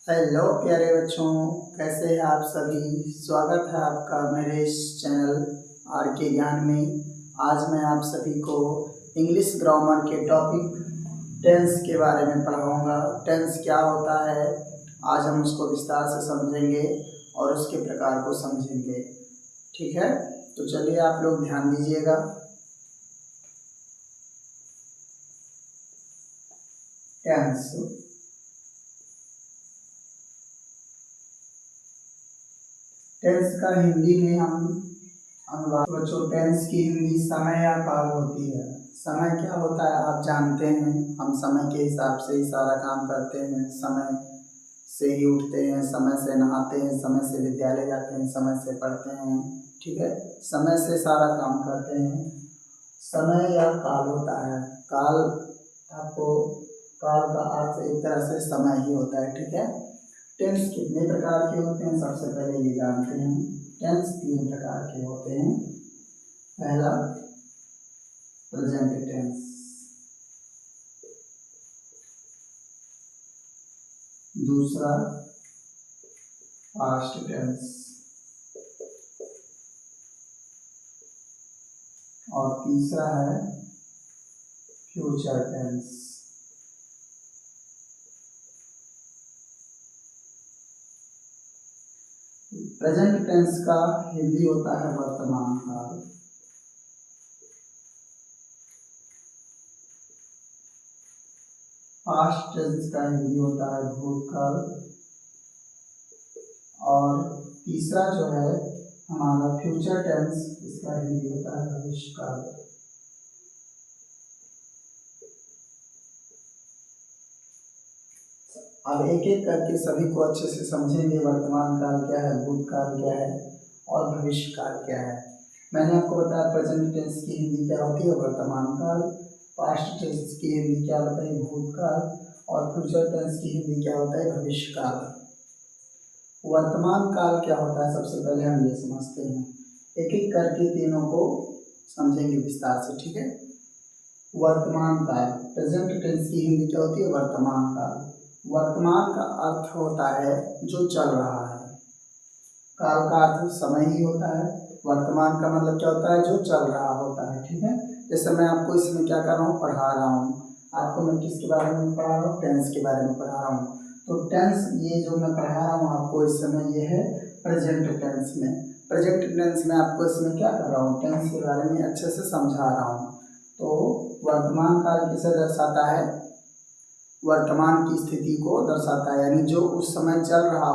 Hello प्यारे बच्चों, कैसे हैं आप सभी। स्वागत है आपका मेरे इस चैनल आर के ज्ञान में। आज मैं आप सभी को इंग्लिश ग्रामर के टॉपिक टेंस के बारे में पढ़ाऊंगा। टेंस क्या होता है, आज हम उसको विस्तार से समझेंगे और उसके प्रकार को समझेंगे। ठीक है, तो चलिए आप लोग ध्यान दीजिएगा। टेंस टेंस का हिंदी में हम अनुवाद। बच्चों, टेंस की हिंदी समय या काल होती है। समय क्या होता है आप जानते हैं, हम समय के हिसाब से ही सारा काम करते हैं। समय से ही उठते हैं, समय से नहाते हैं, समय से विद्यालय जाते हैं, समय से पढ़ते हैं। ठीक है, समय से सारा काम करते हैं। समय या काल होता है। काल आपको, काल का अर्थ एक तरह से समय ही होता है। ठीक है, टेंस कितने प्रकार के होते हैं सबसे पहले ये जानते हैं। टेंस 3 प्रकार के होते हैं। पहला प्रेजेंट टेंस, दूसरा पास्ट टेंस और तीसरा है फ्यूचर टेंस। प्रेजेंट टेंस का हिंदी होता है वर्तमान काल। पास्ट टेंस का हिंदी होता है भूतकाल और तीसरा जो है हमारा फ्यूचर टेंस, इसका हिंदी होता है भविष्यकाल। अब एक एक करके सभी को अच्छे से समझेंगे। वर्तमान काल क्या है, भूतकाल क्या है और भविष्य काल क्या है। मैंने आपको बताया प्रेजेंट टेंस की हिंदी क्या होती है, वर्तमान काल। पास्ट टेंस की हिंदी क्या होता है, भूतकाल। और फ्यूचर टेंस की हिंदी क्या होता है, भविष्य काल। वर्तमान काल क्या होता है सबसे पहले हम ये समझते हैं। एक एक करके तीनों को समझेंगे विस्तार से। ठीक है, वर्तमान काल, प्रेजेंट टेंस की हिंदी क्या होती है, वर्तमान काल। वर्तमान का अर्थ होता है जो चल रहा है। काल का अर्थ समय ही होता है। वर्तमान का मतलब क्या होता है, जो चल रहा होता है। ठीक है, जैसे मैं आपको इसमें क्या कर रहा हूँ, पढ़ा रहा हूँ। आपको मैं किसके बारे में पढ़ा रहा हूँ, टेंस के बारे में पढ़ा रहा हूँ। तो टेंस ये जो मैं पढ़ा रहा हूँ आपको इस समय, ये है प्रेजेंट टेंस में। प्रेजेंट टेंस में आपको इसमें क्या कर रहा हूँ, टेंस के बारे में अच्छे से समझा रहा हूँ। तो वर्तमान काल किसे दर्शाता है, वर्तमान की स्थिति को दर्शाता है, यानी जो उस समय चल रहा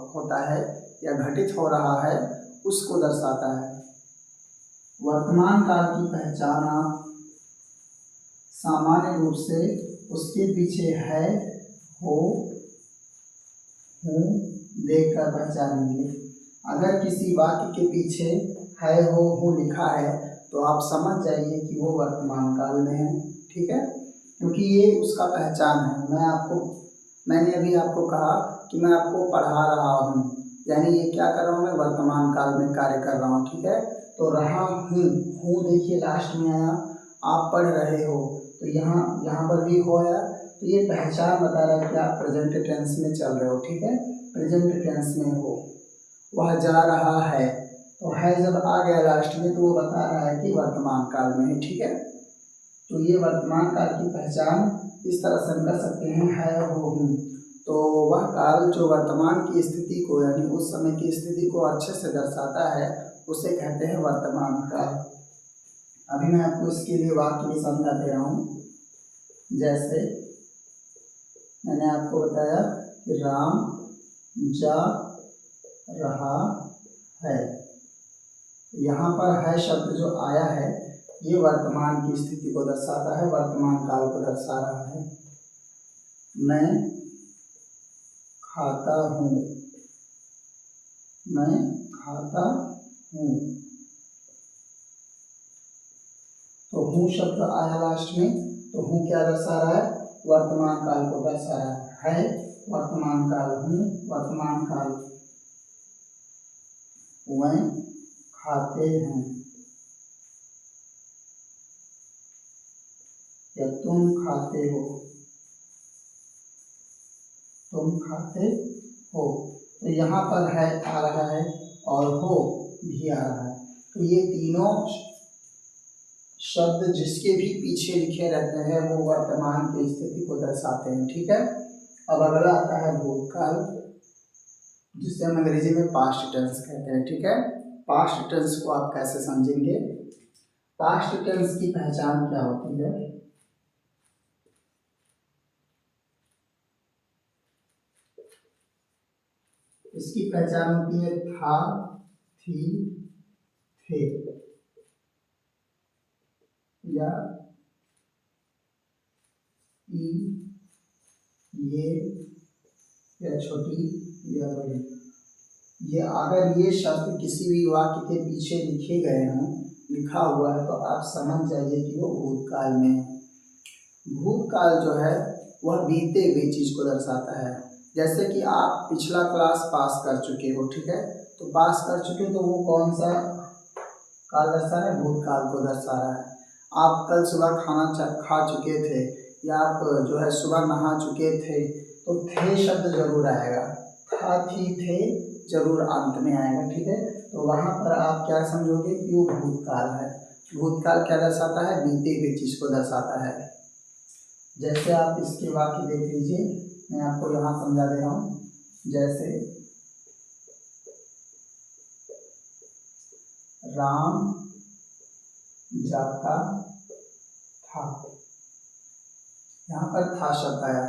होता है या घटित हो रहा है उसको दर्शाता है। वर्तमान काल की पहचान आप सामान्य रूप से उसके पीछे है, हो, हूँ देखकर पहचानेंगे। अगर किसी वाक्य के पीछे है, हो, हूँ लिखा है तो आप समझ जाइए कि वो वर्तमान काल में है। ठीक है, क्योंकि ये उसका पहचान है। मैंने अभी आपको कहा कि मैं आपको पढ़ा रहा हूँ, यानी ये क्या कर रहा हूँ, मैं वर्तमान काल में कार्य कर रहा हूँ। ठीक है, तो रहा हूँ देखिए लास्ट में आया। आप पढ़ रहे हो तो यहाँ पर भी हो आया, तो ये पहचान बता रहा है कि आप प्रेजेंट टेंस में चल रहे हो। ठीक है, प्रेजेंट टेंस में हो। वह जा रहा है, तो है जब आ गया लास्ट में तो वो बता रहा है कि वर्तमान काल में है। ठीक है, तो ये वर्तमान काल की पहचान इस तरह से हम कर सकते हैं, है, हो, हूँ। तो वह काल जो वर्तमान की स्थिति को, यानी उस समय की स्थिति को अच्छे से दर्शाता है, उसे कहते हैं वर्तमान काल। अभी मैं आपको इसके लिए वाक्य भी समझा दे रहा हूँ। जैसे मैंने आपको बताया कि राम जा रहा है, यहाँ पर है शब्द जो आया है ये वर्तमान की स्थिति को दर्शाता है, वर्तमान काल को दर्शा रहा है। मैं खाता हूँ, मैं खाता हूँ, तो हूँ शब्द आया लास्ट में, तो हूँ क्या दर्शा रहा है, वर्तमान काल को दर्शा रहा है। वर्तमान काल, हूँ वर्तमान काल। वह खाते हैं या तुम खाते हो, तुम खाते हो, तो यहाँ पर है आ रहा है और हो भी आ रहा है। तो ये तीनों शब्द जिसके भी पीछे लिखे रहते हैं वो वर्तमान की स्थिति को दर्शाते हैं। ठीक है, अब अगला आता है भूतकाल, जिसे हम अंग्रेजी में पास्ट टेंस कहते हैं। ठीक है, पास्ट टेंस को आप कैसे समझेंगे? पास्ट टेंस की पहचान क्या होती है? इसकी पहचान होती है था, थी, थे, या ई, ये, या छोटी, या बड़ी। ये अगर ये शब्द किसी भी वाक्य के पीछे लिखे गए हैं, लिखा हुआ है, तो आप समझ जाइए कि वो भूतकाल में है। भूतकाल जो है वह बीते हुए चीज को दर्शाता है। जैसे कि आप पिछला क्लास पास कर चुके हो, ठीक है, तो पास कर चुके हो तो वो कौन सा काल दर्शा रहा है? भूतकाल को दर्शा रहा है। आप कल सुबह खाना खा चुके थे, या आप जो है सुबह नहा चुके थे, तो थे शब्द जरूर आएगा, था, थी, थे जरूर अंत में आएगा। ठीक है, तो वहाँ पर आप क्या समझोगे कि वो भूतकाल है। भूतकाल क्या दर्शाता है? बीते हुए चीज को दर्शाता है। जैसे आप इसके वाक्य देख लीजिए, मैं आपको यहाँ समझा दे रहा हूँ। जैसे राम जाता था, यहाँ पर था शब्द आया,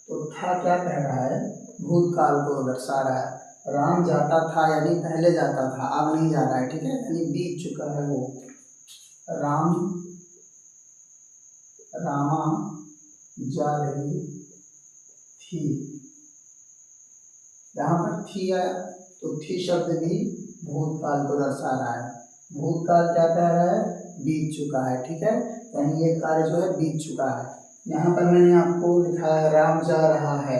तो था क्या कह रहा है? भूतकाल को दर्शा रहा है। राम जाता था यानी पहले जाता था, अब नहीं जा रहा है। ठीक है, यानी बीत चुका है वो। राम, रामा जा रही थी, यहाँ पर थी आया, तो थी शब्द भी भूतकाल को दर्शा रहा है। भूतकाल क्या कह रहा है? बीत चुका है। ठीक है, यानी ये कार्य जो है बीत चुका है। यहाँ पर मैंने आपको लिखा है राम जा रहा है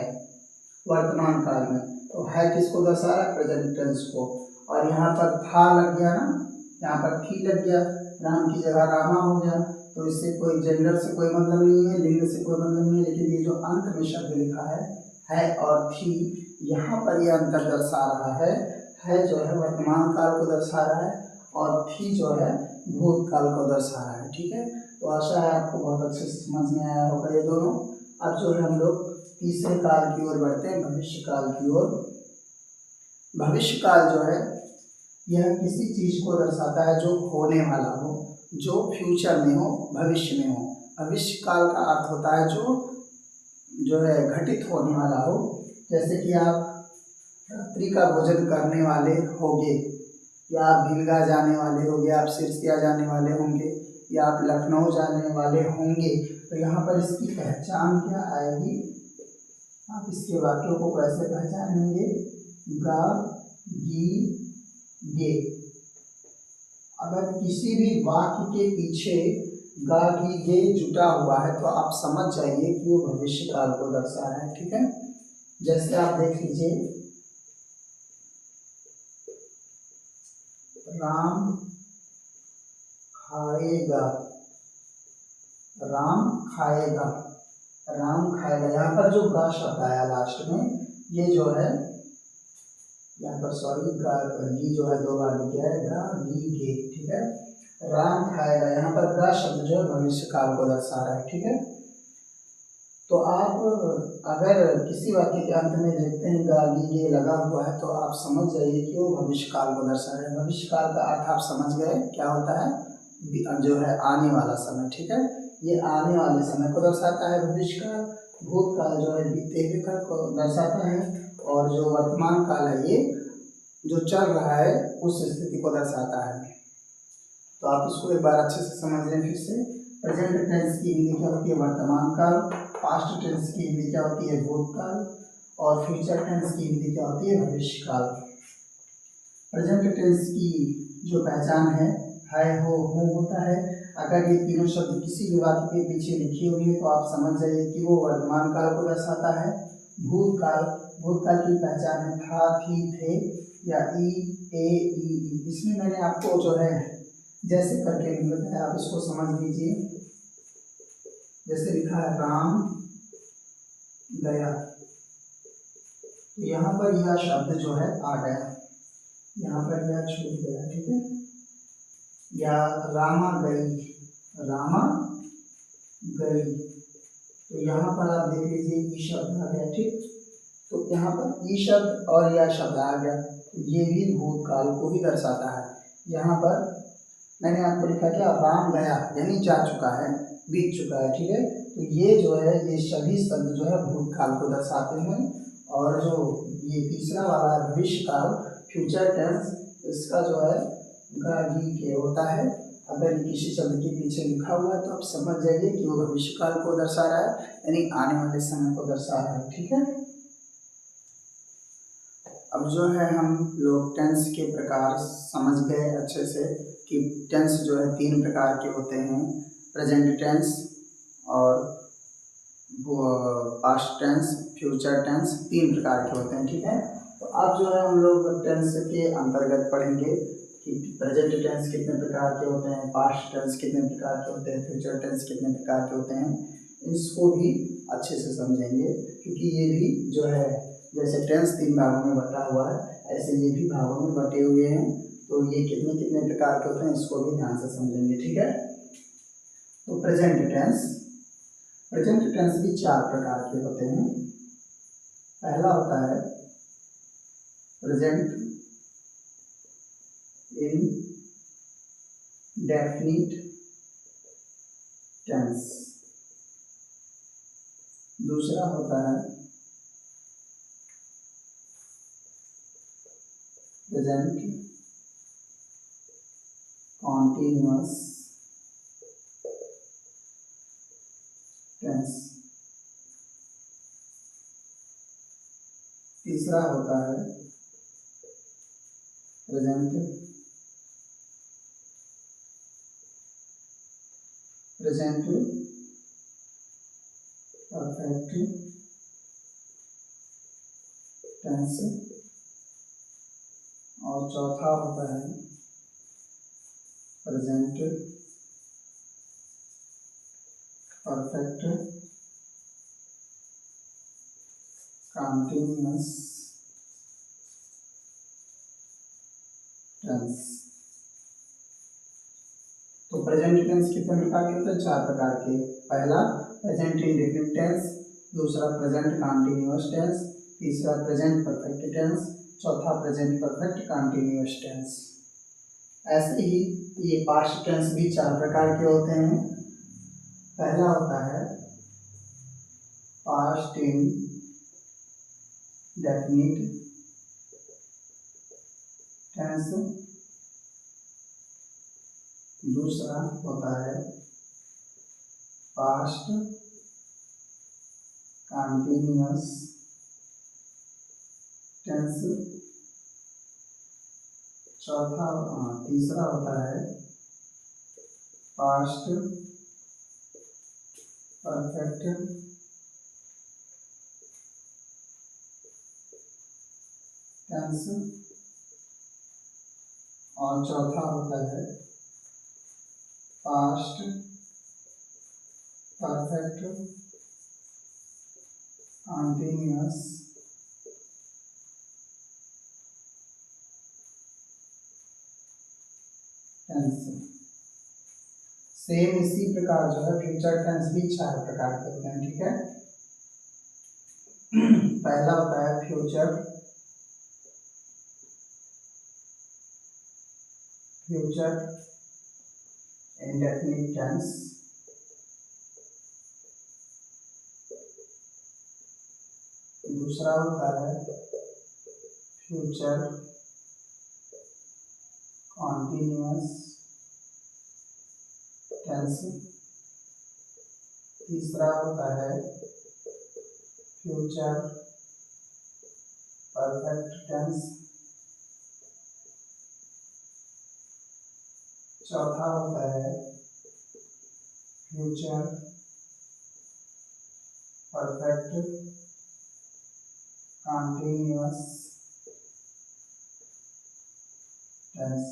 वर्तमान काल में, तो है किसको दर्शा रहा है? प्रेजेंट टेंस को। और यहाँ पर था लग गया ना, यहाँ पर थी लग गया, राम की जगह रामा हो गया, तो इससे कोई जेंडर से कोई मतलब नहीं है, लिंग से कोई मतलब नहीं है। लेकिन ये जो अंत में शब्द लिखा है और थी, यहाँ पर यह अंतर दर्शा रहा है जो है वर्तमान काल को दर्शा रहा है, और थी जो है भूतकाल को दर्शा रहा है। ठीक है, तो आशा है आपको बहुत अच्छे से समझ में आया होगा ये दोनों। अब जो है हम लोग तीसरे काल की ओर बढ़ते हैं, भविष्य काल की ओर। भविष्य काल जो है यह किसी चीज को दर्शाता है जो होने वाला हो, जो फ्यूचर में हो, भविष्य में हो। भविष्य काल का अर्थ होता है जो है घटित होने वाला हो। जैसे कि आप रात्रि का भोजन करने वाले होंगे, या आप भिलगा जाने वाले होंगे, आप सिरसिया जाने वाले होंगे, या आप लखनऊ जाने वाले होंगे, तो यहाँ पर इसकी पहचान क्या आएगी? आप इसके वाक्यों को कैसे पहचानेंगे? गा, गी, गे। अगर किसी भी वाक्य के पीछे गा, गी, गे जुटा हुआ है तो आप समझ जाइए कि वो भविष्य काल को दर्शा रहा है। ठीक है, जैसे आप देख लीजिए, राम खाएगा, राम खाएगा, राम खाएगा। यहाँ पर जो गा शब्द आया लास्ट में, ये जो है यहाँ पर सॉरी गी जो है दो बार लिख गया है, गा, गी, गे। ठीक है, राम खाएगा, यहाँ पर गा शब्द जो है भविष्य काल को दर्शा रहा है। ठीक है, तो आप अगर किसी वाक्य के अंत में देखते हैं गा, गी, गे लगा हुआ है, तो आप समझ जाइए कि वो भविष्य काल को दर्शा रहा है। भविष्य काल का अर्थ आप समझ गए क्या होता है? जो है आने वाला समय। ठीक है, ये आने वाले समय को दर्शाता है भविष्य काल। भूतकाल जो है बीते हुए काल को दर्शाता है, और जो वर्तमान काल है ये जो चल रहा है उस स्थिति को दर्शाता है। तो आप इसको एक बार अच्छे से समझ लें फिर से। प्रेजेंट टेंस की हिंदी क्या होती है? वर्तमान काल। पास्ट टेंस की हिंदी क्या होती है? भूतकाल। और फ्यूचर टेंस की हिंदी क्या होती है? भविष्य काल। प्रेजेंट टेंस की जो पहचान है हो, हूँ होता है। अगर ये तीनों शब्द किसी भी वाक्य के पीछे लिखी हुई है तो आप समझ जाइए कि वो वर्तमान काल को दर्शाता है। भूतकाल, भूतकाल की पहचान है था, थी, थे, या ई, ए, ई। इसमें मैंने आपको जो है जैसे करके नहीं बताया, आप इसको समझ लीजिए। जैसे लिखा है राम गया, तो यहाँ पर यह शब्द जो है आ गया, यहाँ पर यह छूट गया, ठीक है। या रामा गई, रामा गई, तो यहाँ पर आप देख लीजिए ई शब्द आ गया, ठीक। तो यहाँ पर ई शब्द और यह शब्द आ गया, तो ये भी भूतकाल को ही दर्शाता है। यहाँ पर मैंने आपको लिखा क्या, राम गया यानी जा चुका है, बीत चुका है, ठीक है। तो ये जो है ये सभी शब्द जो है भूतकाल को दर्शाते हैं। और जो ये तीसरा वाला भविष्य काल, फ्यूचर टेंस, इसका जो है गा गी के होता है। अगर किसी शब्द के पीछे लिखा हुआ है तो आप समझ जाइए कि वो भविष्य काल को दर्शा रहा है, यानी आने वाले समय को दर्शा रहा है, ठीक है। अब जो है हम लोग टेंस के प्रकार समझ गए अच्छे से कि टेंस जो है 3 प्रकार के होते हैं, प्रेजेंट टेंस और पास्ट टेंस, फ्यूचर टेंस, 3 प्रकार के होते हैं, ठीक है। तो अब जो है हम लोग टेंस के अंतर्गत पढ़ेंगे कि प्रेजेंट टेंस कितने प्रकार के होते हैं, पास्ट टेंस कितने प्रकार के होते हैं, फ्यूचर टेंस कितने प्रकार के होते हैं, इसको भी अच्छे से समझेंगे। क्योंकि ये भी जो है जैसे टेंस 3 भागों में बटा हुआ है, ऐसे ये भी भागों में बटे हुए हैं। तो ये कितने कितने प्रकार के होते हैं इसको भी ध्यान से समझेंगे, ठीक है। तो प्रेजेंट टेंस भी 4 प्रकार के होते हैं। पहला होता है प्रेजेंट इंडेफिनिट टेंस, दूसरा होता है प्रेजेंट कॉन्टिन्यूअस टेंस, तीसरा होता है प्रेजेंट परफेक्ट टेंस, और चौथा होता है प्रेजेंट परफेक्ट कंटिन्यूअस टेंस। तो प्रेजेंट टेंस कितने प्रकार के होते हैं, 4 प्रकार के। पहला प्रेजेंट इंडेफिनिट टेंस, दूसरा प्रेजेंट कंटिन्यूअस टेंस, तीसरा प्रेजेंट परफेक्ट टेंस, चौथा प्रेजेंट परफेक्ट कंटिन्यूअस टेंस। ऐसे ही ये पास्ट टेंस भी 4 प्रकार के होते हैं। पहला होता है पास्ट इंडेफिनिट टेंस, दूसरा होता है पास्ट कंटिन्यूअस टेंस, तीसरा होता है पास्ट परफेक्ट टेंस, और चौथा होता है past perfect continuous tense. Same इसी प्रकार जो है फ्यूचर टेंस भी 4 प्रकार के होते हैं, ठीक है। पहला होता है फ्यूचर इंडेफिनिट टेंस, दूसरा होता है फ्यूचर कॉन्टिन्यूअस टेंस, तीसरा होता है फ्यूचर परफेक्ट टेंस, चौथा होता है फ्यूचर परफेक्ट कंटिन्यूअस टेंस।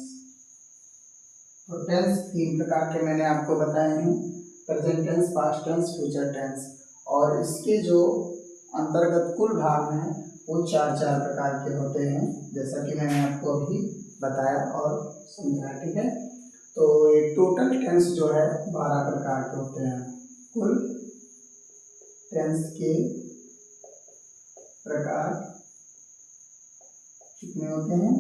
तो टेंस 3 प्रकार के मैंने आपको बताए हैं, present tense, past tense, future tense. और इसके जो अंतर्गत कुल भाग हैं वो चार चार प्रकार के होते हैं, जैसा कि मैंने आपको अभी बताया और समझाया। ठीक है, तो ये टोटल टेंस जो है 12 प्रकार के होते हैं। कुल टेंस के प्रकार कितने होते हैं?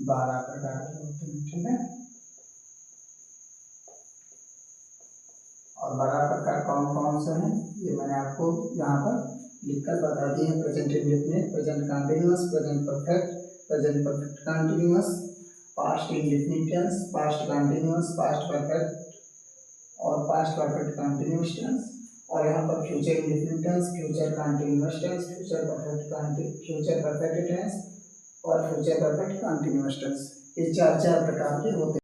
12 प्रकार के होते हैं। ठीक है, और 12 प्रकार कौन कौन से हैं ये मैंने आपको यहाँ पर लिखकर बता दिए हैं। Present indefinite, present continuous, present perfect, present perfect continuous, past indefinite tense, past continuous, past perfect और पास्ट परफेक्ट कंटीन्यूअस टेंस, और यहाँ पर future indefinite tense, future continuous tense, future perfect tense और फ्यूचर परफेक्ट कंटीन्यूअस टेंस। ये चार चार प्रकार के होते हैं।